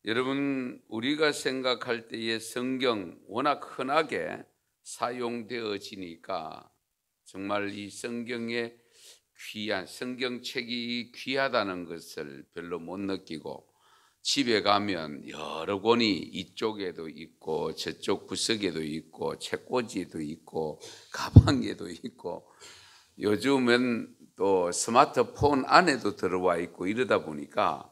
여러분, 우리가 생각할 때의 성경 워낙 흔하게 사용되어지니까 정말 이 성경의 귀한 성경책이 귀하다는 것을 별로 못 느끼고, 집에 가면 여러 권이 이쪽에도 있고 저쪽 구석에도 있고 책꽂이에도 있고 가방에도 있고, 요즘은 또 스마트폰 안에도 들어와 있고 이러다 보니까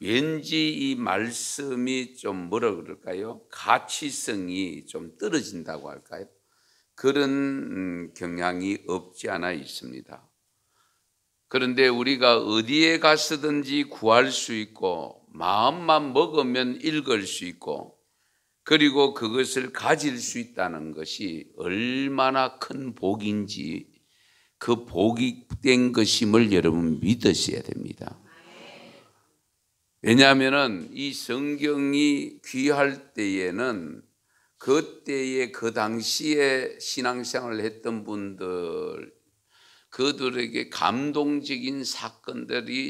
왠지 이 말씀이 좀 뭐라 그럴까요? 가치성이 좀 떨어진다고 할까요? 그런 경향이 없지 않아 있습니다. 그런데 우리가 어디에 가서든지 구할 수 있고 마음만 먹으면 읽을 수 있고 그리고 그것을 가질 수 있다는 것이 얼마나 큰 복인지, 그 복이 된 것임을 여러분 믿으셔야 됩니다. 왜냐하면 이 성경이 귀할 때에는 그때에 그 당시에 신앙생활을 했던 분들, 그들에게 감동적인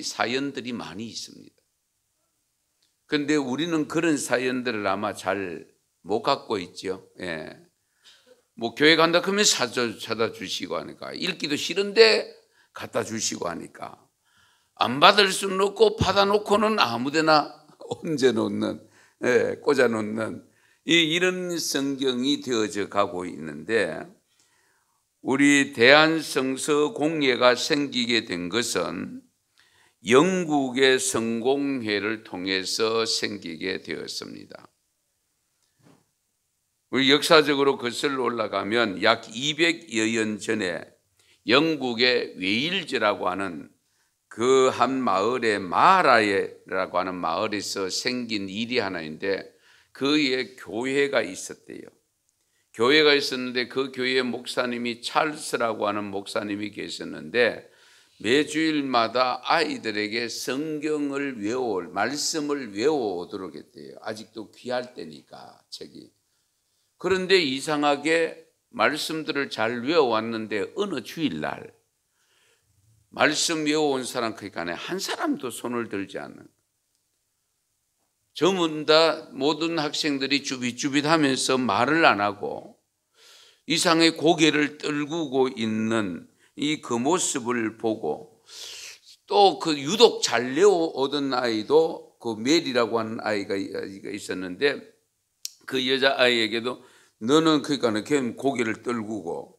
사연들이 많이 있습니다. 그런데 우리는 그런 사연들을 아마 잘 못 갖고 있죠. 예. 뭐 교회 간다 그러면 사다 주시고 하니까, 읽기도 싫은데 갖다 주시고 하니까, 안 받을 수는 없고 받아놓고는 아무데나 얹어놓는, 꽂아놓는 이런 성경이 되어져 가고 있는데, 우리 대한성서공회가 생기게 된 것은 영국의 성공회를 통해서 생기게 되었습니다. 우리 역사적으로 거슬러 올라가면 약 200여 년 전에 영국의 웨일즈라고 하는 그 한 마을에, 마라라고 하는 마을에서 생긴 일이 하나인데, 그의 교회가 있었대요. 교회가 있었는데 그 교회의 목사님이 찰스라고 하는 목사님이 계셨는데, 매주일마다 아이들에게 성경을 말씀을 외워오도록 했대요. 아직도 귀할 때니까 책이. 그런데 이상하게 말씀들을 잘 외워왔는데 어느 주일날 말씀 외워온 사람 그러니까 한 사람도 손을 들지 않는, 전부 다 모든 학생들이 쭈빗쭈빗하면서 말을 안 하고 이상하게 고개를 떨구고 있는 그 모습을 보고, 또 그 유독 잘 외워오던 아이도 그 멜이라고 하는 아이가 있었는데, 그 여자아이에게도 너는 그러니까 걔 고개를 떨구고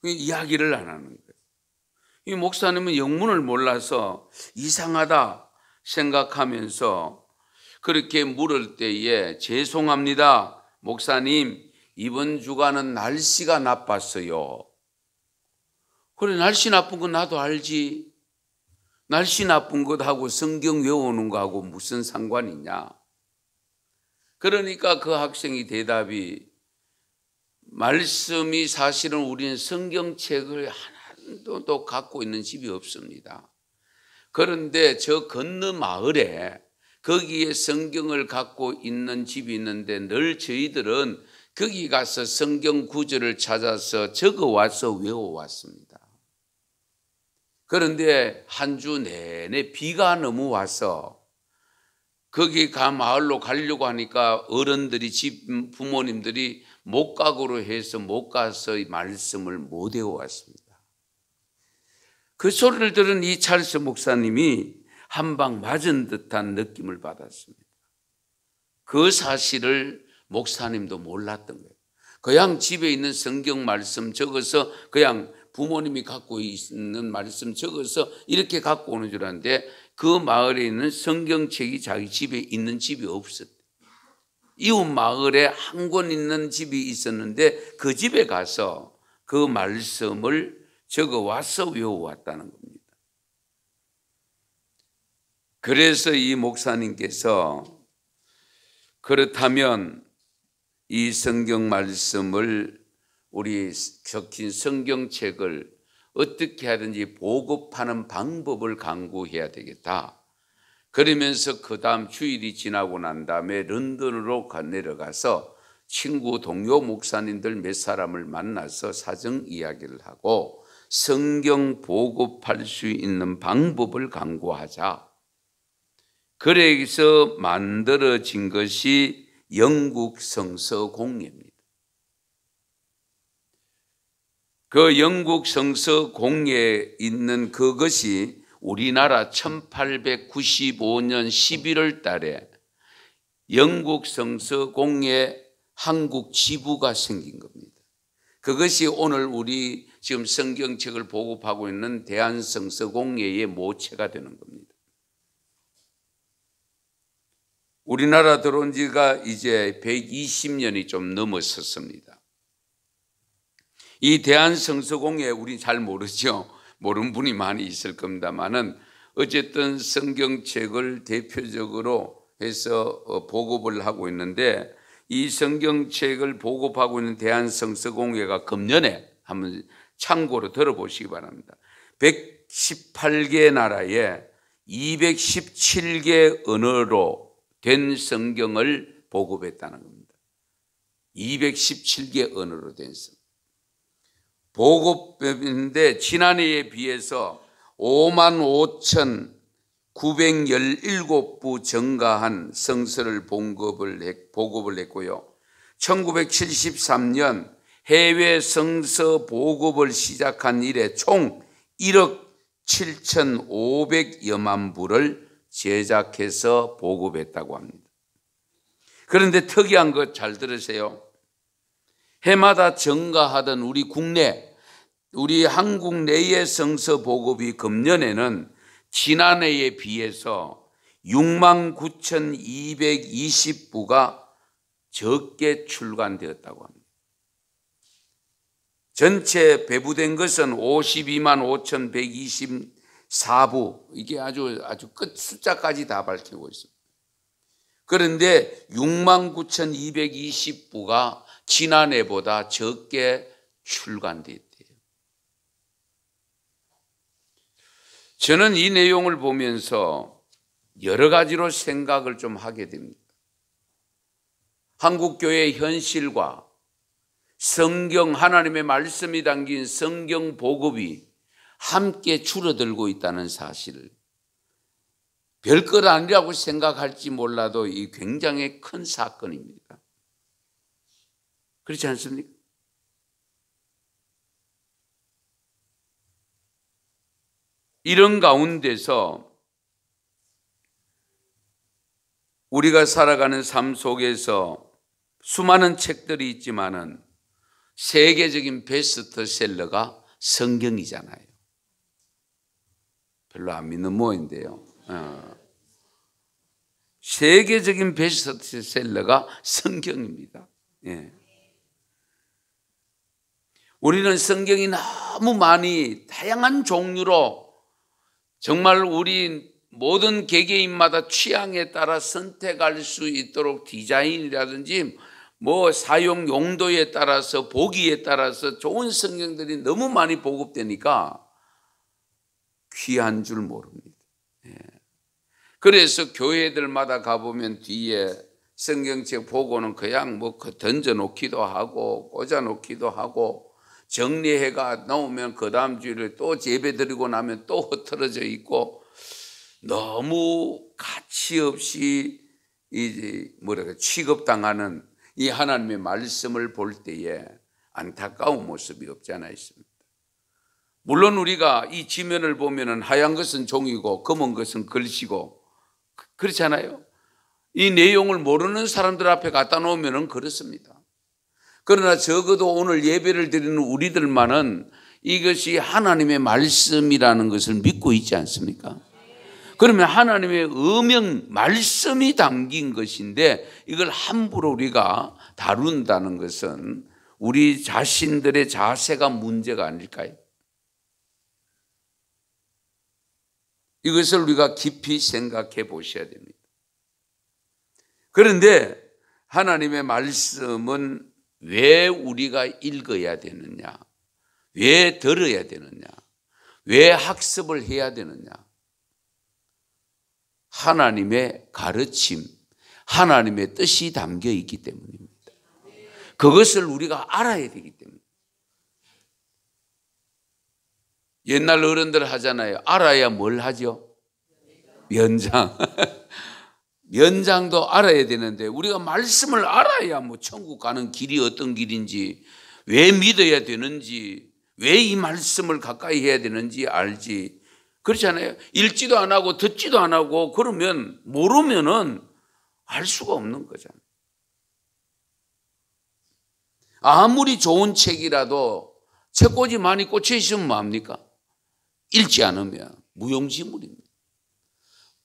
이야기를 안 하는 거예요. 이 목사님은 영문을 몰라서 이상하다 생각하면서 그렇게 물을 때에, 죄송합니다 목사님, 이번 주간은 날씨가 나빴어요. 그래, 날씨 나쁜 건 나도 알지. 날씨 나쁜 것하고 성경 외우는 거하고 무슨 상관이냐. 그러니까 그 학생이 대답이, 말씀이 사실은 우리는 성경책을 하나도 갖고 있는 집이 없습니다. 그런데 저 건너 마을에 거기에 성경을 갖고 있는 집이 있는데 늘 저희들은 거기 가서 성경 구절을 찾아서 적어와서 외워왔습니다. 그런데 한 주 내내 비가 너무 와서 거기 마을로 가려고 하니까 어른들이, 집 부모님들이 목각으로 해서 못 가서 말씀을 못 외워왔습니다. 그 소리를 들은 이 찰스 목사님이 한 방 맞은 듯한 느낌을 받았습니다. 그 사실을 목사님도 몰랐던 거예요. 그냥 집에 있는 성경 말씀 적어서, 그냥 부모님이 갖고 있는 말씀 적어서 이렇게 갖고 오는 줄 알았는데, 그 마을에 있는 성경책이 자기 집에 있는 집이 없었대요. 이웃 마을에 한 권 있는 집이 있었는데 그 집에 가서 그 말씀을 적어와서 외워왔다는 겁니다. 그래서 이 목사님께서, 그렇다면 이 성경 말씀을, 우리 적힌 성경책을 어떻게 하든지 보급하는 방법을 강구해야 되겠다. 그러면서 그 다음 주일이 지나고 난 다음에 런던으로 내려가서 친구 동료 목사님들 몇 사람을 만나서 사정 이야기를 하고 성경 보급할 수 있는 방법을 강구하자. 그래서 만들어진 것이 영국 성서공예입니다. 그 영국 성서공예에 있는 그것이 우리나라 1895년 11월 달에 영국 성서공예 한국 지부가 생긴 겁니다. 그것이 오늘 우리 지금 성경책을 보급하고 있는 대한성서공예의 모체가 되는 겁니다. 우리나라 들어온 지가 이제 120년이 좀 넘었었습니다. 이 대한성서공예 우리 잘 모르죠. 모르는 분이 많이 있을 겁니다만은 어쨌든 성경책을 대표적으로 해서 보급을 하고 있는데 이 성경책을 보급하고 있는 대한성서공예가 금년에 한번 참고로 들어보시기 바랍니다. 118개 나라에 217개 언어로 된 성경을 보급했다는 겁니다. 217개 언어로 된 성경. 보급인데 지난해에 비해서 55,917부 증가한 성서를 보급을 했고요. 1973년 해외 성서 보급을 시작한 이래 총 1억 7,500여만 부를 제작해서 보급했다고 합니다. 그런데 특이한 것 잘 들으세요. 해마다 증가하던 우리 한국 내의 성서 보급이 금년에는 지난해에 비해서 69,220부가 적게 출간되었다고 합니다. 전체 배부된 것은 525,124부, 이게 아주 끝 숫자까지 다 밝히고 있습니다. 그런데 69,220부가 지난해보다 적게 출간됐대요. 저는 이 내용을 보면서 여러 가지로 생각을 좀 하게 됩니다. 한국교회의 현실과 성경, 하나님의 말씀이 담긴 성경 보급이 함께 줄어들고 있다는 사실을 별것 아니라고 생각할지 몰라도 이 굉장히 큰 사건입니다. 그렇지 않습니까? 이런 가운데서 우리가 살아가는 삶 속에서 수많은 책들이 있지만은 세계적인 베스트셀러가 성경이잖아요. 별로 안 믿는 모인데요. 세계적인 베스트셀러가 성경입니다. 예. 우리는 성경이 너무 많이 다양한 종류로 정말 우리 모든 개개인마다 취향에 따라 선택할 수 있도록 디자인이라든지 뭐 사용 용도에 따라서 보기에 따라서 좋은 성경들이 너무 많이 보급되니까 귀한 줄 모릅니다. 예. 그래서 교회들마다 가보면 뒤에 성경책 보고는 그냥 뭐 던져놓기도 하고 꽂아놓기도 하고 정리해가 놓으면 그 다음 주일에 또 예배 드리고 나면 또 흩어져 있고 너무 가치 없이 취급당하는 이 하나님의 말씀을 볼 때에 안타까운 모습이 없지 않아 있습니다. 물론 우리가 이 지면을 보면은 하얀 것은 종이고 검은 것은 글씨고 그렇잖아요. 이 내용을 모르는 사람들 앞에 갖다 놓으면은 그렇습니다. 그러나 적어도 오늘 예배를 드리는 우리들만은 이것이 하나님의 말씀이라는 것을 믿고 있지 않습니까? 그러면 하나님의 음영 말씀이 담긴 것인데 이걸 함부로 우리가 다룬다는 것은 우리 자신들의 자세가 문제가 아닐까요? 이것을 우리가 깊이 생각해 보셔야 됩니다. 그런데 하나님의 말씀은 왜 우리가 읽어야 되느냐? 왜 들어야 되느냐? 왜 학습을 해야 되느냐? 하나님의 가르침, 하나님의 뜻이 담겨 있기 때문입니다. 그것을 우리가 알아야 되기 때문입니다. 옛날 어른들 하잖아요. 알아야 뭘 하죠? 연장. 연장도 알아야 되는데 우리가 말씀을 알아야 뭐 천국 가는 길이 어떤 길인지, 왜 믿어야 되는지, 왜 이 말씀을 가까이 해야 되는지 알지. 그렇잖아요. 읽지도 안 하고 듣지도 안 하고 그러면 모르면은 알 수가 없는 거잖아요. 아무리 좋은 책이라도 책꽂이 많이 꽂혀 있으면 뭐합니까? 읽지 않으면 무용지물입니다.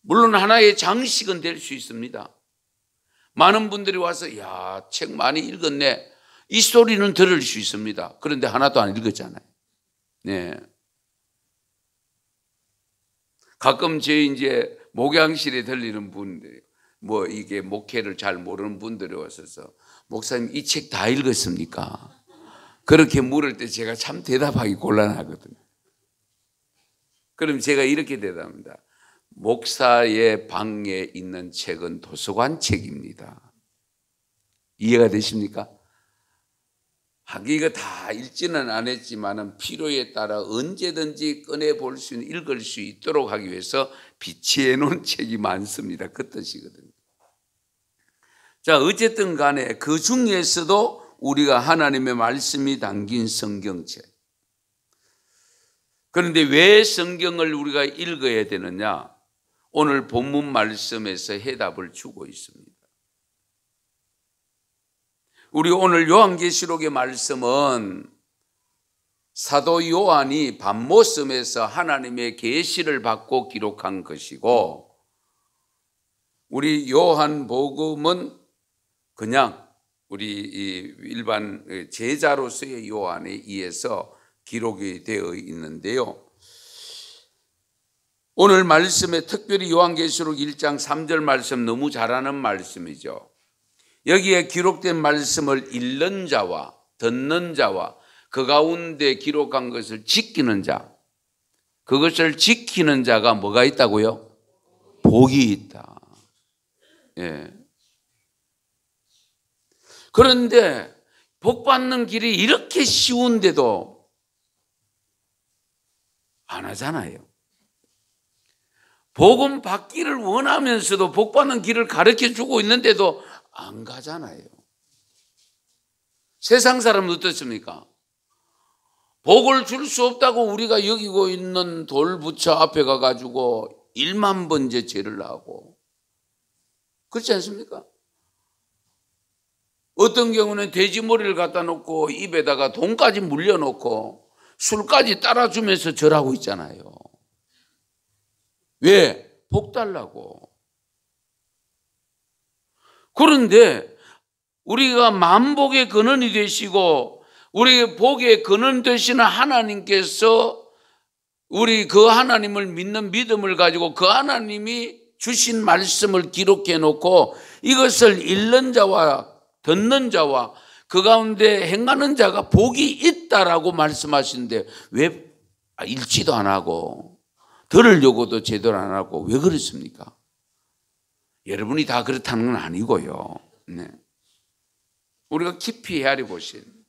물론 하나의 장식은 될 수 있습니다. 많은 분들이 와서 야, 책 많이 읽었네, 이 소리는 들을 수 있습니다. 그런데 하나도 안 읽었잖아요. 네. 가끔 제 이제 목양실에 들리는 분들이 뭐 이게 목회를 잘 모르는 분들이 와서 목사님 이 책 다 읽었습니까? 그렇게 물을 때 제가 참 대답하기 곤란하거든요. 그럼 제가 이렇게 대답합니다. 목사의 방에 있는 책은 도서관 책입니다. 이해가 되십니까? 이거 다 읽지는 않았지만 필요에 따라 언제든지 꺼내볼 수 있는, 읽을 수 있도록 하기 위해서 비치해 놓은 책이 많습니다. 그 뜻이거든요. 자, 어쨌든 간에 그 중에서도 우리가 하나님의 말씀이 담긴 성경책. 그런데 왜 성경을 우리가 읽어야 되느냐? 오늘 본문 말씀에서 해답을 주고 있습니다. 우리 오늘 요한계시록의 말씀은 사도 요한이 밤모섬에서 하나님의 계시를 받고 기록한 것이고, 우리 요한복음은 그냥 우리 일반 제자로서의 요한에 의해서 기록이 되어 있는데요. 오늘 말씀에 특별히 요한계시록 1장 3절 말씀 너무 잘 아는 말씀이죠. 여기에 기록된 말씀을 읽는 자와 듣는 자와 그 가운데 기록한 것을 지키는 자, 그것을 지키는 자가 뭐가 있다고요? 복이 있다. 예. 그런데 복 받는 길이 이렇게 쉬운데도 안 하잖아요. 복음 받기를 원하면서도 복 받는 길을 가르쳐 주고 있는데도 안 가잖아요. 세상 사람은 어떻습니까? 복을 줄 수 없다고 우리가 여기고 있는 돌부처 앞에 가가지고 1만 번째 제를 하고, 그렇지 않습니까? 어떤 경우는 돼지머리를 갖다 놓고 입에다가 돈까지 물려놓고 술까지 따라주면서 절하고 있잖아요. 왜? 복 달라고. 그런데 우리가 만복의 근원이 되시고 우리 복의 근원 되시는 하나님께서 우리 그 하나님을 믿는 믿음을 가지고 그 하나님이 주신 말씀을 기록해 놓고 이것을 읽는 자와 듣는 자와 그 가운데 행하는 자가 복이 있다라고 말씀하시는데 왜 읽지도 안 하고 들으려고도 제대로 안 하고 왜 그렇습니까? 여러분이 다 그렇다는 건 아니고요. 네. 우리가 깊이 헤아려 보셔야 됩니다.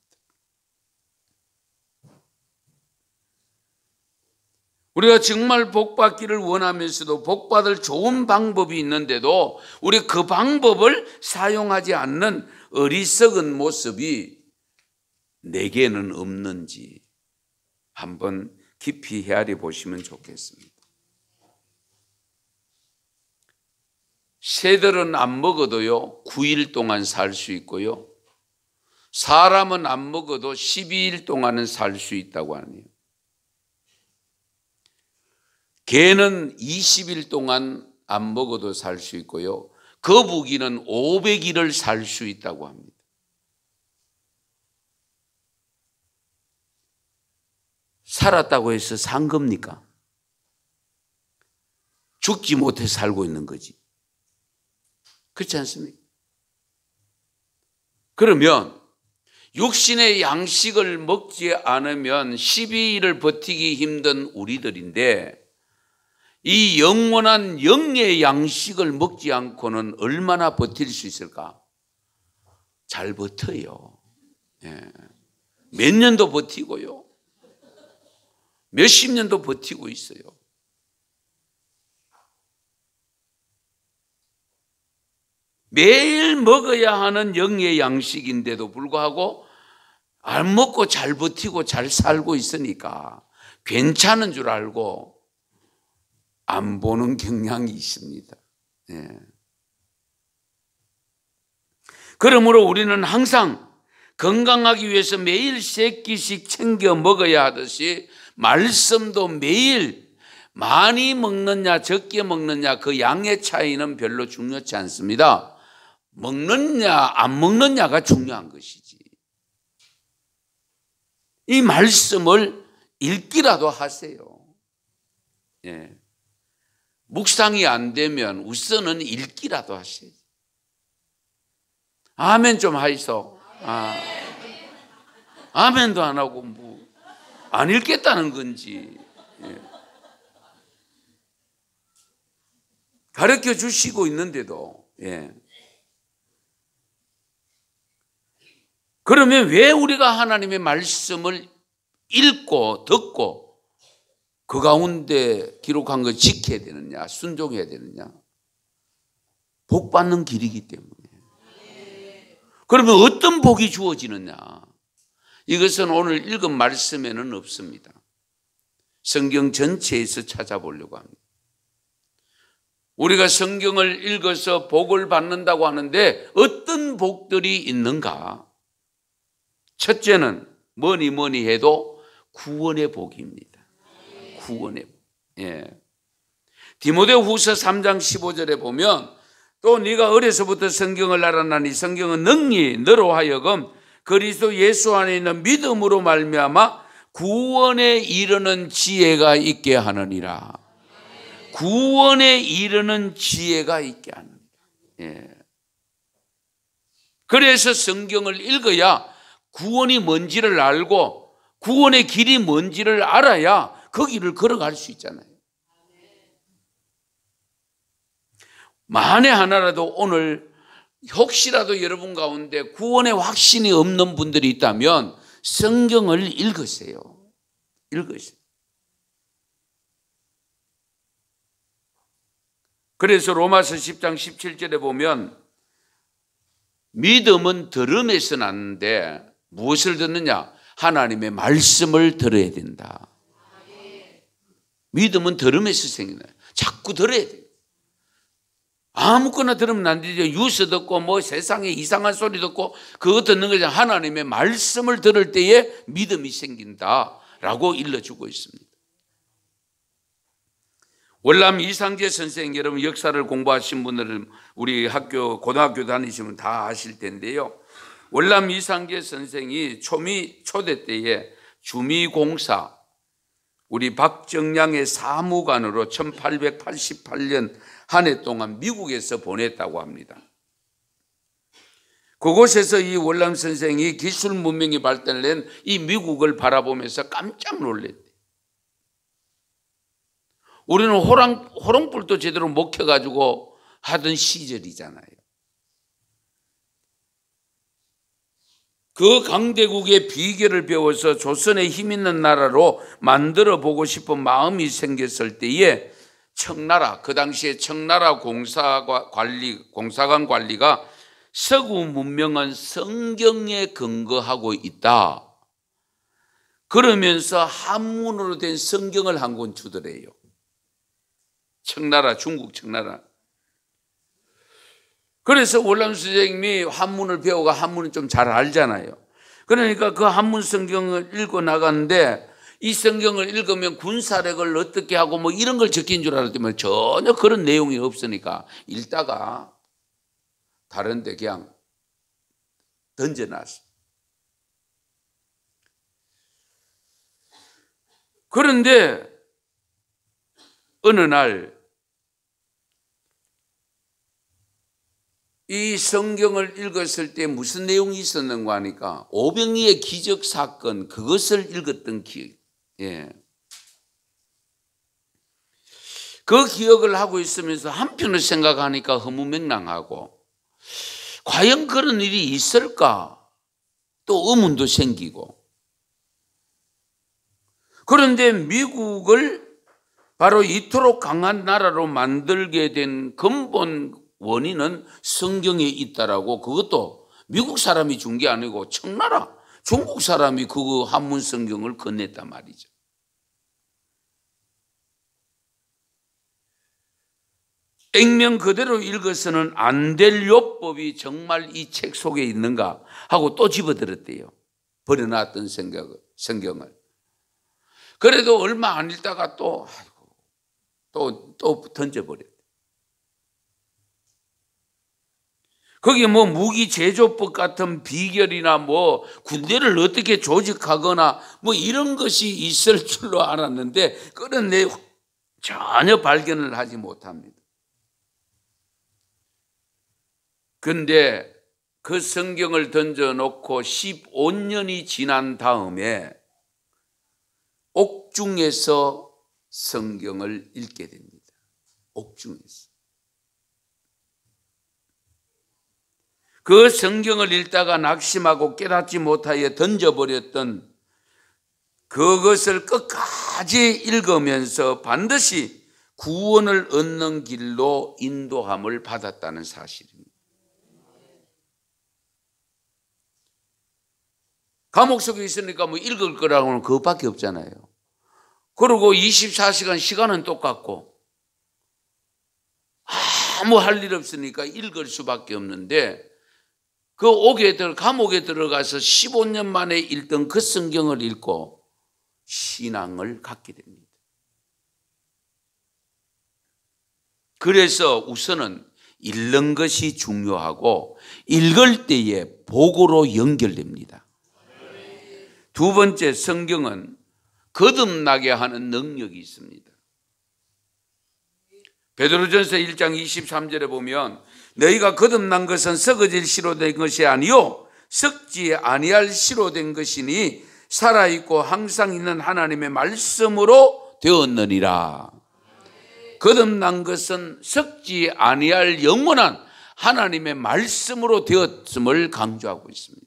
우리가 정말 복 받기를 원하면서도 복 받을 좋은 방법이 있는데도 우리 그 방법을 사용하지 않는 어리석은 모습이 내게는 없는지 한번 깊이 헤아려 보시면 좋겠습니다. 새들은 안 먹어도요 9일 동안 살 수 있고요, 사람은 안 먹어도 12일 동안은 살 수 있다고 하네요. 개는 20일 동안 안 먹어도 살 수 있고요, 거북이는 500일을 살 수 있다고 합니다. 살았다고 해서 산 겁니까? 죽지 못해 살고 있는 거지. 그렇지 않습니까? 그러면 육신의 양식을 먹지 않으면 12일을 버티기 힘든 우리들인데 이 영원한 영의 양식을 먹지 않고는 얼마나 버틸 수 있을까? 잘 버텨요. 예. 몇 년도 버티고요, 몇십 년도 버티고 있어요. 매일 먹어야 하는 영의 양식인데도 불구하고 안 먹고 잘 버티고 잘 살고 있으니까 괜찮은 줄 알고 안 보는 경향이 있습니다. 예. 그러므로 우리는 항상 건강하기 위해서 매일 3끼씩 챙겨 먹어야 하듯이 말씀도 매일 많이 먹느냐 적게 먹느냐 그 양의 차이는 별로 중요치 않습니다. 먹느냐 안 먹느냐가 중요한 것이지. 이 말씀을 읽기라도 하세요. 예. 묵상이 안 되면 우선은 읽기라도 하세요. 아멘 좀 하이소. 아멘도 안 하고 뭐 안 읽겠다는 건지. 예. 가르쳐 주시고 있는데도. 예. 그러면 왜 우리가 하나님의 말씀을 읽고 듣고 그 가운데 기록한 걸 지켜야 되느냐, 순종해야 되느냐? 복 받는 길이기 때문에. 그러면 어떤 복이 주어지느냐? 이것은 오늘 읽은 말씀에는 없습니다. 성경 전체에서 찾아보려고 합니다. 우리가 성경을 읽어서 복을 받는다고 하는데 어떤 복들이 있는가? 첫째는 뭐니 해도 구원의 복입니다. 구원의 복. 예. 디모데후서 3장 15절에 보면 또 네가 어려서부터 성경을 알았나니 성경은 능히 너로 하여금 그리스도 예수 안에 있는 믿음으로 말미암아 구원에 이르는 지혜가 있게 하느니라. 구원에 이르는 지혜가 있게 하느니라. 예. 그래서 성경을 읽어야 구원이 뭔지를 알고 구원의 길이 뭔지를 알아야 그 길을 걸어갈 수 있잖아요. 만에 하나라도 오늘 혹시라도 여러분 가운데 구원의 확신이 없는 분들이 있다면 성경을 읽으세요. 읽으세요. 그래서 로마서 10장 17절에 보면 믿음은 들음에서 났는데 무엇을 듣느냐? 하나님의 말씀을 들어야 된다. 믿음은 들음에서 생겨나요. 자꾸 들어야 돼요. 아무거나 들으면 안 되죠. 뉴스 듣고 뭐 세상에 이상한 소리 듣고 그거 듣는 거죠. 하나님의 말씀을 들을 때에 믿음이 생긴다라고 일러주고 있습니다. 월남 이상재 선생, 여러분 역사를 공부하신 분들은 우리 학교 고등학교 다니시면 다 아실 텐데요. 월남 이상재 선생이 초대 때에 주미공사 우리 박정량의 사무관으로 1888년 한 해 동안 미국에서 보냈다고 합니다. 그곳에서 이 월남 선생이 기술 문명이 발달된 이 미국을 바라보면서 깜짝 놀랐대요. 우리는 호롱불도 제대로 못 켜가지고 하던 시절이잖아요. 그 강대국의 비결을 배워서 조선의 힘 있는 나라로 만들어 보고 싶은 마음이 생겼을 때에 청나라, 그 당시에 청나라 공사관 관리가 서구 문명은 성경에 근거하고 있다. 그러면서 한문으로 된 성경을 한 권 주더래요. 청나라, 중국 청나라. 그래서 월남 선생님이 한문을 배우고 한문을 좀 잘 알잖아요. 그러니까 그 한문 성경을 읽고 나갔는데 이 성경을 읽으면 군사력을 어떻게 하고 뭐 이런 걸 적힌 줄 알았더니 전혀 그런 내용이 없으니까 읽다가 다른 데 그냥 던져놨어. 그런데 어느 날 이 성경을 읽었을 때 무슨 내용이 있었는가 하니까 오병이의 기적 사건, 그것을 읽었던 기억. 예. 그 기억을 하고 있으면서 한편으로 생각하니까 허무맹랑하고 과연 그런 일이 있을까? 또 의문도 생기고. 그런데 미국을 바로 이토록 강한 나라로 만들게 된 근본 원인은 성경에 있다라고, 그것도 미국 사람이 준 게 아니고 청나라 중국 사람이 그 한문 성경을 건넸단 말이죠. 액면 그대로 읽어서는 안 될 욥법이 정말 이 책 속에 있는가 하고 또 집어들었대요. 버려놨던 성경을. 그래도 얼마 안 읽다가 또 던져버렸대. 거기 뭐 무기 제조법 같은 비결이나 뭐 군대를 어떻게 조직하거나 뭐 이런 것이 있을 줄로 알았는데 그런 내용 전혀 발견을 하지 못합니다. 그런데 그 성경을 던져놓고 15년이 지난 다음에 옥중에서 성경을 읽게 됩니다. 옥중에서. 그 성경을 읽다가 낙심하고 깨닫지 못하여 던져버렸던 그것을 끝까지 읽으면서 반드시 구원을 얻는 길로 인도함을 받았다는 사실입니다. 감옥 속에 있으니까 뭐 읽을 거라고는 그것밖에 없잖아요. 그리고 24시간 시간은 똑같고 아무 할 일 없으니까 읽을 수밖에 없는데 그 감옥에 들어가서 15년 만에 읽던 그 성경을 읽고 신앙을 갖게 됩니다. 그래서 우선은 읽는 것이 중요하고 읽을 때에 복으로 연결됩니다. 두 번째, 성경은 거듭나게 하는 능력이 있습니다. 베드로전서 1장 23절에 보면 너희가 거듭난 것은 썩어질 씨로 된 것이 아니요 썩지 아니할 씨로 된 것이니 살아있고 항상 있는 하나님의 말씀으로 되었느니라. 거듭난 것은 썩지 아니할 영원한 하나님의 말씀으로 되었음을 강조하고 있습니다.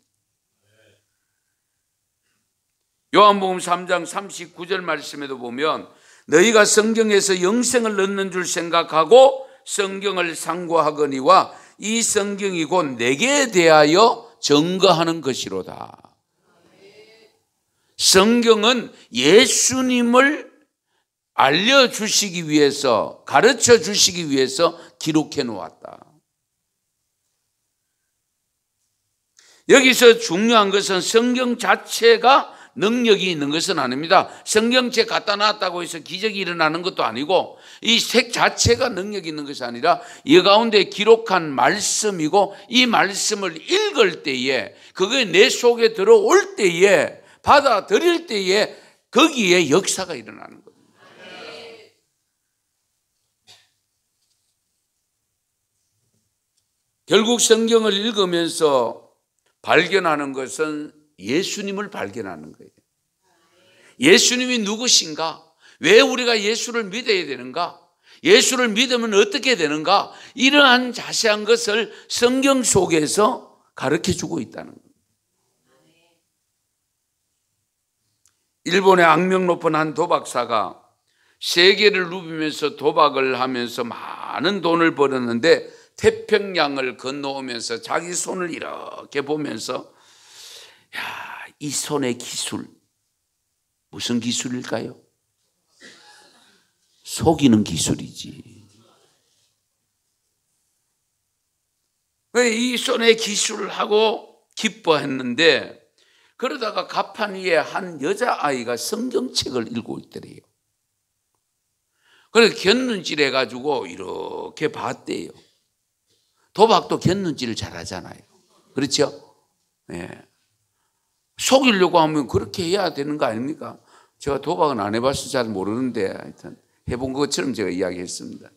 요한복음 3장 39절 말씀에도 보면 너희가 성경에서 영생을 얻는 줄 생각하고 성경을 상고하거니와 이 성경이 곧 내게 대하여 증거하는 것이로다. 성경은 예수님을 알려주시기 위해서, 가르쳐 주시기 위해서 기록해 놓았다. 여기서 중요한 것은 성경 자체가 능력이 있는 것은 아닙니다. 성경책 갖다 놨다고 해서 기적이 일어나는 것도 아니고 이 책 자체가 능력이 있는 것이 아니라 이 가운데 기록한 말씀이고 이 말씀을 읽을 때에 그게 내 속에 들어올 때에 받아들일 때에 거기에 역사가 일어나는 겁니다. 결국 성경을 읽으면서 발견하는 것은 예수님을 발견하는 거예요. 예수님이 누구신가? 왜 우리가 예수를 믿어야 되는가? 예수를 믿으면 어떻게 되는가? 이러한 자세한 것을 성경 속에서 가르쳐주고 있다는 거예요. 일본의 악명 높은 한 도박사가 세계를 누비면서 도박을 하면서 많은 돈을 벌었는데 태평양을 건너오면서 자기 손을 이렇게 보면서 이 손의 기술 무슨 기술일까요? 속이는 기술이지. 이 손의 기술을 하고 기뻐했는데 그러다가 가판 위에 한 여자아이가 성경책을 읽고 있더래요. 그래서 곁눈질 해가지고 이렇게 봤대요. 도박도 곁눈질을 잘하잖아요. 그렇죠? 네. 속이려고 하면 그렇게 해야 되는 거 아닙니까? 제가 도박은 안 해봐서 잘 모르는데 하여튼 해본 것처럼 제가 이야기했습니다.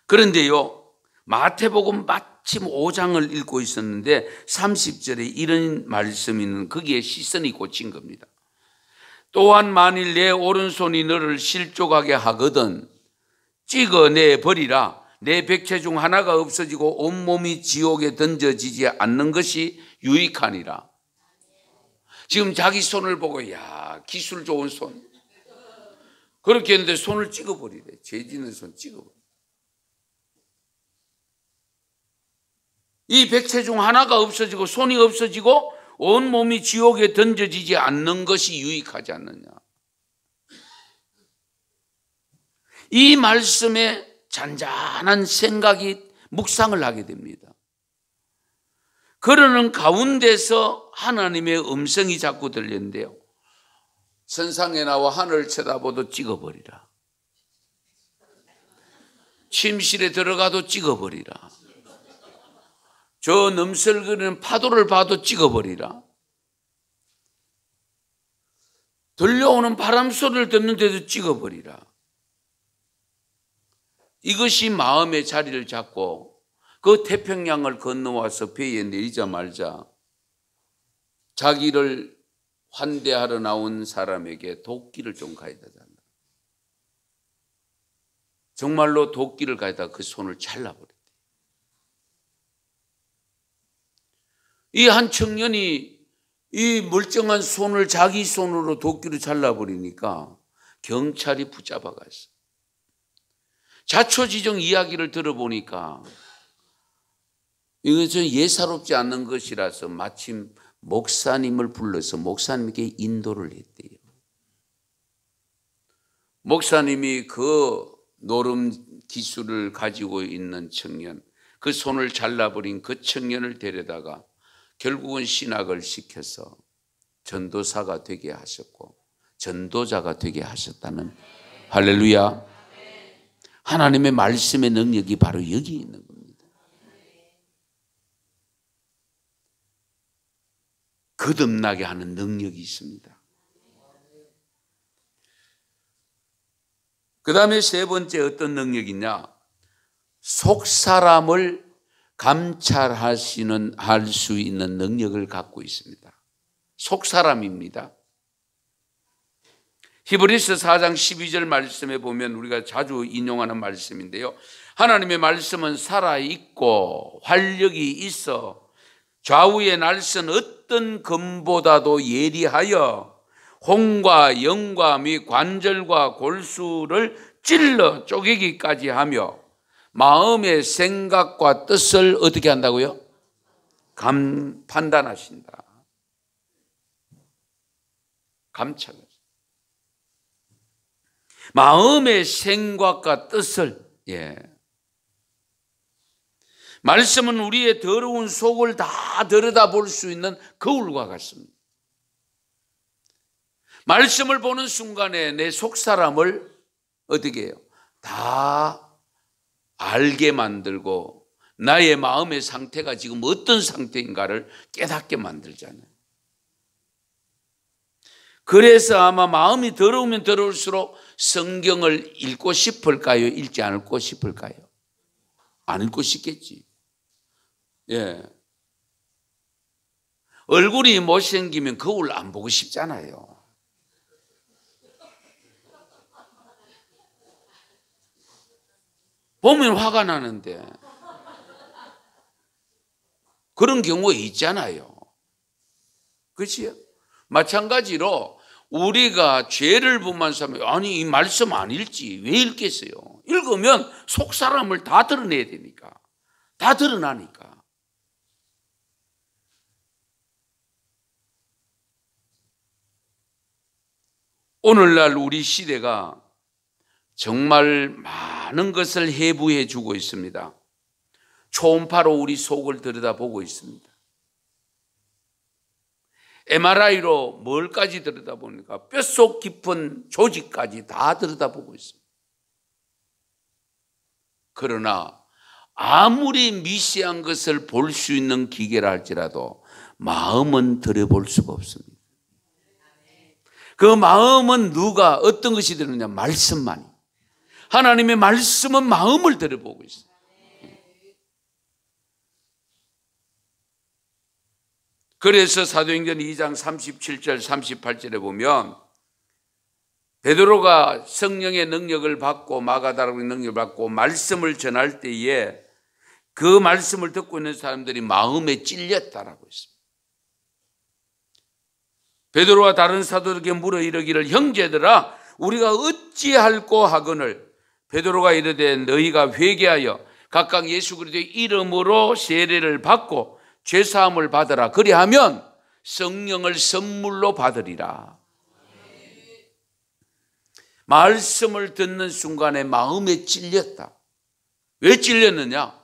그런데요, 마태복음 마침 5장을 읽고 있었는데 30절에 이런 말씀이 있는 거기에 시선이 꽂힌 겁니다. 또한 만일 내 오른손이 너를 실족하게 하거든 찍어내 버리라. 내 백체 중 하나가 없어지고 온몸이 지옥에 던져지지 않는 것이 유익하니라. 지금 자기 손을 보고 야 기술 좋은 손 그렇게 했는데 손을 찍어버리래. 죄 짓는 손 찍어버려. 이 백체 중 하나가 없어지고 손이 없어지고 온 몸이 지옥에 던져지지 않는 것이 유익하지 않느냐. 이 말씀에 잔잔한 생각이 묵상을 하게 됩니다. 그러는 가운데서 하나님의 음성이 자꾸 들리는데요. 선상에 나와 하늘을 쳐다보도 찍어버리라. 침실에 들어가도 찍어버리라. 저 넘설거리는 파도를 봐도 찍어버리라. 들려오는 바람 소리를 듣는데도 찍어버리라. 이것이 마음의 자리를 잡고 그 태평양을 건너와서 배에 내리자마자 자기를 환대하러 나온 사람에게 도끼를 좀 가져다 달라. 정말로 도끼를 가져다 그 손을 잘라버렸대. 이 한 청년이 이 멀쩡한 손을 자기 손으로 도끼로 잘라버리니까 경찰이 붙잡아갔어. 자초지종 이야기를 들어보니까 이것은 예사롭지 않는 것이라서 마침 목사님을 불러서 목사님께 인도를 했대요. 목사님이 그 노름 기술을 가지고 있는 청년, 그 손을 잘라버린 그 청년을 데려다가 결국은 신학을 시켜서 전도사가 되게 하셨고 전도자가 되게 하셨다는, 할렐루야. 하나님의 말씀의 능력이 바로 여기 있는 겁니다. 거듭나게 하는 능력이 있습니다. 그 다음에 세 번째 어떤 능력이냐? 속 사람을 감찰할 수 있는 능력을 갖고 있습니다. 속 사람입니다. 히브리서 4장 12절 말씀에 보면 우리가 자주 인용하는 말씀인데요. 하나님의 말씀은 살아있고 활력이 있어 좌우의 날선 어떤 검보다도 예리하여 혼과 영과 및 관절과 골수를 찔러 쪼개기까지 하며 마음의 생각과 뜻을 어떻게 한다고요? 판단하신다. 감찰하신다. 마음의 생각과 뜻을, 말씀은 우리의 더러운 속을 다 들여다볼 수 있는 거울과 같습니다. 말씀을 보는 순간에 내 속 사람을 어떻게 해요? 다 알게 만들고 나의 마음의 상태가 지금 어떤 상태인가를 깨닫게 만들잖아요. 그래서 아마 마음이 더러우면 더러울수록 성경을 읽고 싶을까요? 읽지 않고 싶을까요? 안 읽고 싶겠지. 얼굴이 못생기면 거울 안 보고 싶잖아요. 보면 화가 나는데 그런 경우가 있잖아요. 그렇지요? 마찬가지로 우리가 죄를 범한 사람이 아니 이 말씀 안 읽지 왜 읽겠어요? 읽으면 속 사람을 다 드러내야 되니까, 다 드러나니까. 오늘날 우리 시대가 정말 많은 것을 해부해 주고 있습니다. 초음파로 우리 속을 들여다보고 있습니다. MRI로 뭘까지 들여다보니까 뼛속 깊은 조직까지 다 들여다보고 있습니다. 그러나 아무리 미세한 것을 볼 수 있는 기계라 할지라도 마음은 들여볼 수가 없습니다. 그 마음은 누가 어떤 것이 들느냐? 말씀만이. 하나님의 말씀은 마음을 들여보고 있어요. 그래서 사도행전 2장 37절 38절에 보면 베드로가 성령의 능력을 받고 마가다락의 능력을 받고 말씀을 전할 때에 그 말씀을 듣고 있는 사람들이 마음에 찔렸다라고 했습니다. 베드로와 다른 사도들에게 물어 이르기를 형제들아 우리가 어찌할꼬 하거늘 베드로가 이르되 너희가 회개하여 각각 예수 그리스도의 이름으로 세례를 받고 죄사함을 받으라. 그리하면 성령을 선물로 받으리라. 말씀을 듣는 순간에 마음에 찔렸다. 왜 찔렸느냐?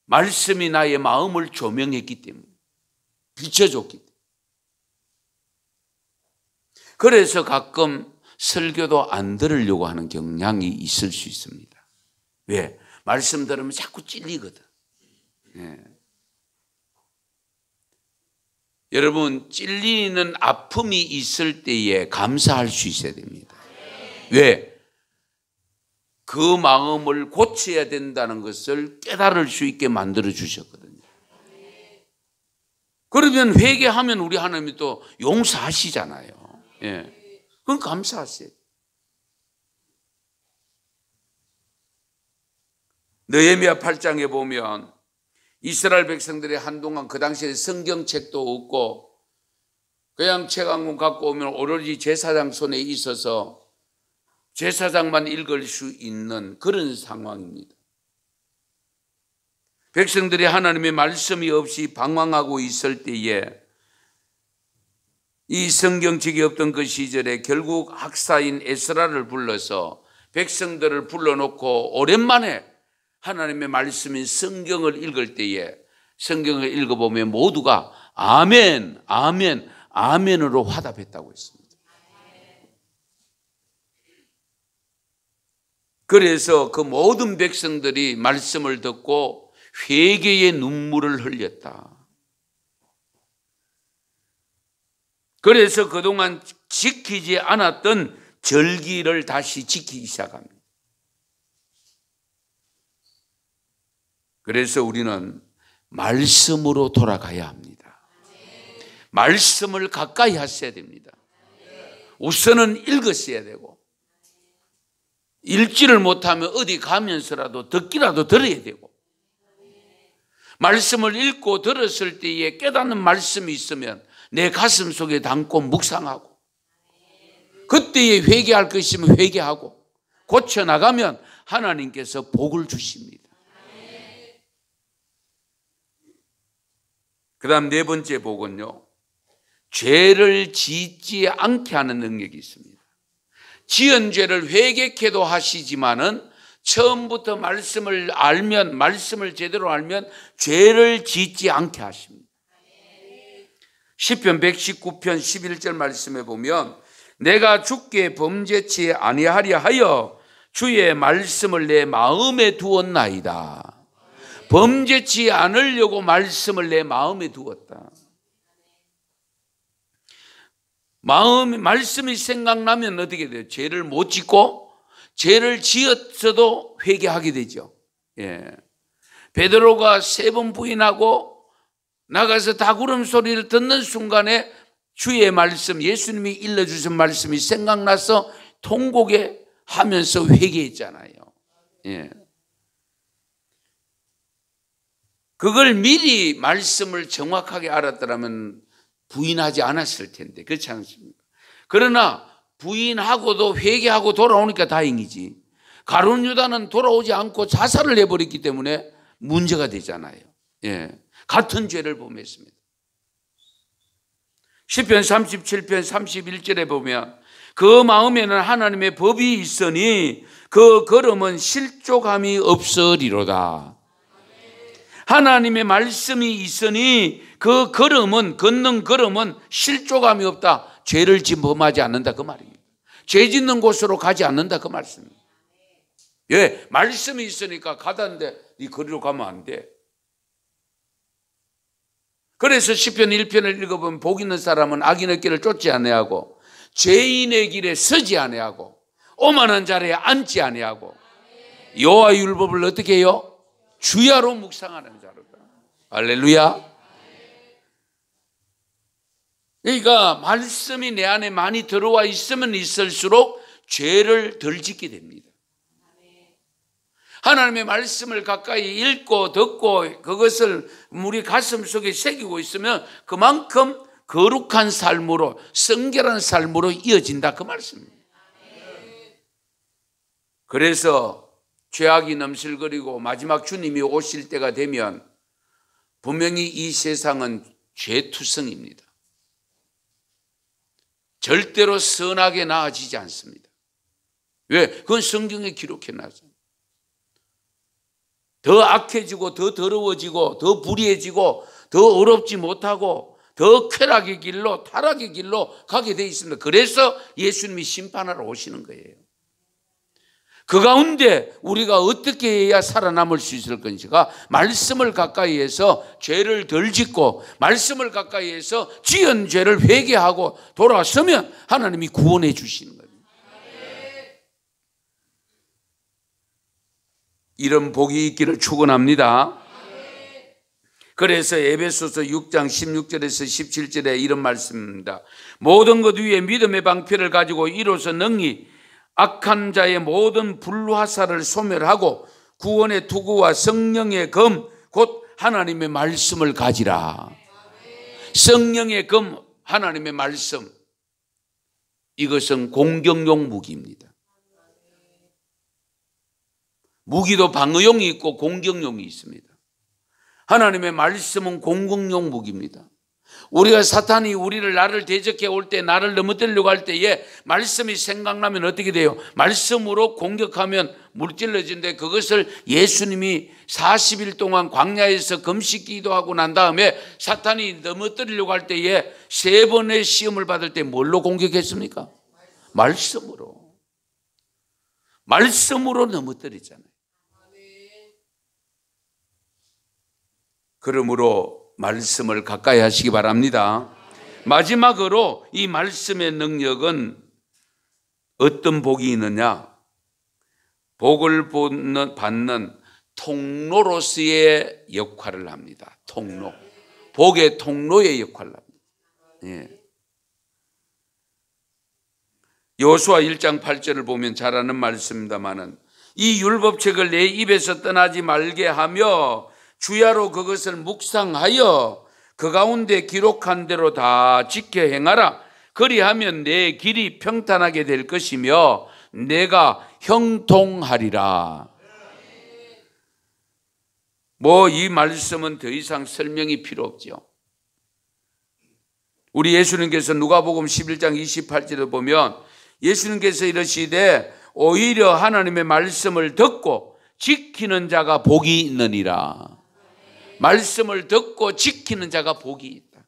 말씀이 나의 마음을 조명했기 때문에, 비춰줬기 때문에. 그래서 가끔 설교도 안 들으려고 하는 경향이 있을 수 있습니다. 왜? 말씀 들으면 자꾸 찔리거든. 예. 여러분, 찔리는 아픔이 있을 때에 감사할 수 있어야 됩니다. 왜? 그 마음을 고쳐야 된다는 것을 깨달을 수 있게 만들어 주셨거든요. 그러면 회개하면 우리 하나님이 또 용서하시잖아요. 예. 그건 감사하세요. 느헤미야 8장에 보면 이스라엘 백성들이 한동안 그 당시에 성경책도 없고 그냥 책 한 권 갖고 오면 오로지 제사장 손에 있어서 제사장만 읽을 수 있는 그런 상황입니다. 백성들이 하나님의 말씀이 없이 방황하고 있을 때에 이 성경책이 없던 그 시절에 결국 학사인 에스라를 불러서 백성들을 불러놓고 오랜만에 하나님의 말씀인 성경을 읽을 때에 성경을 읽어보면 모두가 아멘, 아멘, 아멘으로 화답했다고 했습니다. 그래서 그 모든 백성들이 말씀을 듣고 회개의 눈물을 흘렸다. 그래서 그동안 지키지 않았던 절기를 다시 지키기 시작합니다. 그래서 우리는 말씀으로 돌아가야 합니다. 말씀을 가까이 하셔야 됩니다. 우선은 읽었어야 되고 읽지를 못하면 어디 가면서라도 듣기라도 들어야 되고 말씀을 읽고 들었을 때에 깨닫는 말씀이 있으면 내 가슴 속에 담고 묵상하고 그때에 회개할 것이면 회개하고 고쳐나가면 하나님께서 복을 주십니다. 그 다음 네 번째 복은요, 죄를 짓지 않게 하는 능력이 있습니다. 지은 죄를 회개케도 하시지만은 처음부터 말씀을 알면, 말씀을 제대로 알면 죄를 짓지 않게 하십니다. 시편 119편 11절 말씀에 보면 내가 주께 범죄치 아니하려 하여 주의 말씀을 내 마음에 두었나이다. 범죄치 않으려고 말씀을 내 마음에 두었다. 말씀이 생각나면 어떻게 돼요? 죄를 못 짓고 죄를 지었어도 회개하게 되죠. 예. 베드로가 3번 부인하고 나가서 다구름 소리를 듣는 순간에 주의 말씀, 예수님이 일러주신 말씀이 생각나서 통곡에 하면서 회개했잖아요. 예. 그걸 미리 말씀을 정확하게 알았더라면 부인하지 않았을 텐데, 그렇지 않습니까? 그러나 부인하고도 회개하고 돌아오니까 다행이지. 가룟 유다는 돌아오지 않고 자살을 해버렸기 때문에 문제가 되잖아요. 예. 같은 죄를 범했습니다. 시편 37편 31절에 보면 그 마음에는 하나님의 법이 있으니 그 걸음은 실족함이 없으리로다. 하나님의 말씀이 있으니 그 걸음은, 걷는 걸음은 실족함이 없다. 죄를 범하지 않는다 그 말입니다. 죄 짓는 곳으로 가지 않는다 그 말씀입니다. 예, 말씀이 있으니까 가다는데 네 거리로 가면 안 돼. 그래서 시편 1편을 읽어보면 복 있는 사람은 악인의 길을 쫓지 아니하고 죄인의 길에 서지 아니하고 오만한 자리에 앉지 아니하고 여호와의 율법을 어떻게 해요? 주야로 묵상하는 자로다. 할렐루야. 그러니까 말씀이 내 안에 많이 들어와 있으면 있을수록 죄를 덜 짓게 됩니다. 하나님의 말씀을 가까이 읽고 듣고 그것을 우리 가슴 속에 새기고 있으면 그만큼 거룩한 삶으로, 성결한 삶으로 이어진다 그 말씀입니다. 그래서 죄악이 넘실거리고 마지막 주님이 오실 때가 되면 분명히 이 세상은 죄투성입니다. 절대로 선하게 나아지지 않습니다. 왜? 그건 성경에 기록해 놨어요. 더 악해지고 더 더러워지고 더 불의해지고 더 어렵지 못하고 더 쾌락의 길로 타락의 길로 가게 되어 있습니다. 그래서 예수님이 심판하러 오시는 거예요. 그 가운데 우리가 어떻게 해야 살아남을 수 있을 건지가 말씀을 가까이 해서 죄를 덜 짓고 말씀을 가까이 해서 지은 죄를 회개하고 돌아서면 하나님이 구원해 주시는 거예요. 이런 복이 있기를 축원합니다. 그래서 에베소서 6장 16절에서 17절에 이런 말씀입니다. 모든 것 위에 믿음의 방패를 가지고 이로써 능히 악한 자의 모든 불화살을 소멸하고 구원의 투구와 성령의 검 곧 하나님의 말씀을 가지라. 성령의 검 하나님의 말씀, 이것은 공격용 무기입니다. 무기도 방어용이 있고 공격용이 있습니다. 하나님의 말씀은 공격용 무기입니다. 우리가 사탄이 나를 대적해 올 때, 나를 넘어뜨리려고 할 때에 말씀이 생각나면 어떻게 돼요? 말씀으로 공격하면 물질러지는데, 그것을 예수님이 40일 동안 광야에서 금식 기도하고 난 다음에 사탄이 넘어뜨리려고 할 때에 3번의 시험을 받을 때 뭘로 공격했습니까? 말씀으로. 말씀으로 넘어뜨리잖아요. 그러므로 말씀을 가까이 하시기 바랍니다. 마지막으로 이 말씀의 능력은 어떤 복이 있느냐? 복을 받는 통로로서의 역할을 합니다. 통로. 복의 통로의 역할을 합니다. 예. 여호수아 1장 8절을 보면 잘 아는 말씀입니다마는, 이 율법책을 내 입에서 떠나지 말게 하며 주야로 그것을 묵상하여 그 가운데 기록한 대로 다 지켜 행하라. 그리하면 내 길이 평탄하게 될 것이며 내가 형통하리라. 이 말씀은 더 이상 설명이 필요 없죠. 우리 예수님께서 누가복음 11장 28절을 보면 예수님께서 이러시되 오히려 하나님의 말씀을 듣고 지키는 자가 복이 있느니라. 말씀을 듣고 지키는 자가 복이 있다.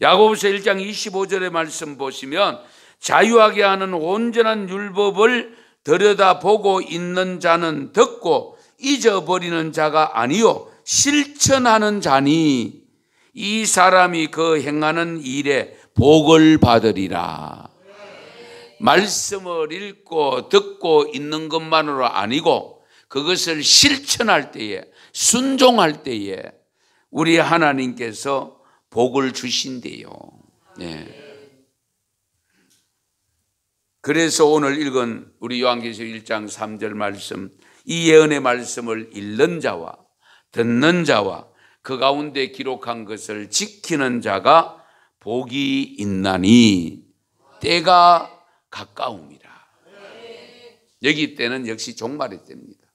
야고보서 1장 25절의 말씀 보시면 자유하게 하는 온전한 율법을 들여다보고 있는 자는 듣고 잊어버리는 자가 아니요 실천하는 자니 이 사람이 그 행하는 일에 복을 받으리라. 말씀을 읽고 듣고 있는 것만으로 아니고 그것을 실천할 때에, 순종할 때에 우리 하나님께서 복을 주신대요. 네. 그래서 오늘 읽은 우리 요한계시록 1장 3절 말씀, 이 예언의 말씀을 읽는 자와 듣는 자와 그 가운데 기록한 것을 지키는 자가 복이 있나니 때가 가까움이라. 여기 때는 역시 종말의 때입니다.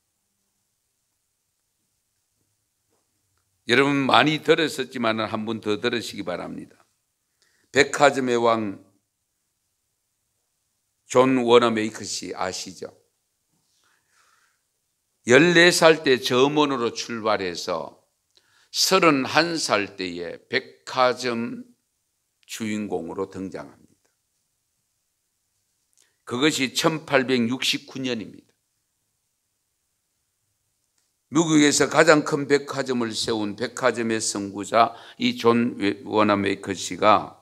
여러분 많이 들었었지만 한 번 더 들으시기 바랍니다. 백화점의 왕 존 워너메이커 씨 아시죠? 14살 때 점원으로 출발해서 31살 때에 백화점 주인공으로 등장합니다. 그것이 1869년입니다. 미국에서 가장 큰 백화점을 세운 백화점의 선구자 이 존 워너메이커 씨가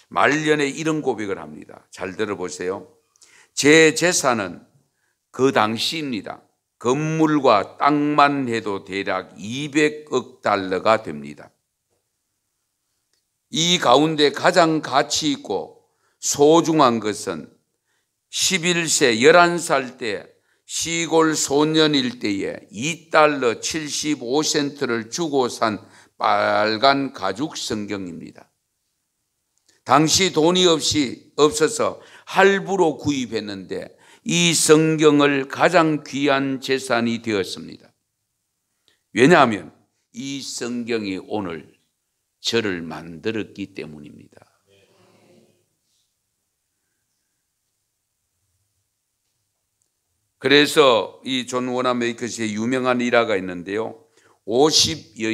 말년에 이런 고백을 합니다. 잘 들어보세요. 제 재산은 그 당시입니다. 건물과 땅만 해도 대략 200억 달러가 됩니다. 이 가운데 가장 가치 있고 소중한 것은 11세 11살 때 시골 소년일 때에 2달러 75센트를 주고 산 빨간 가죽 성경입니다. 당시 돈이 없어서 할부로 구입했는데 이 성경을 가장 귀한 재산이 되었습니다. 왜냐하면 이 성경이 오늘 저를 만들었기 때문입니다. 그래서 이 존 워나 메이커스의 유명한 일화가 있는데요. 50여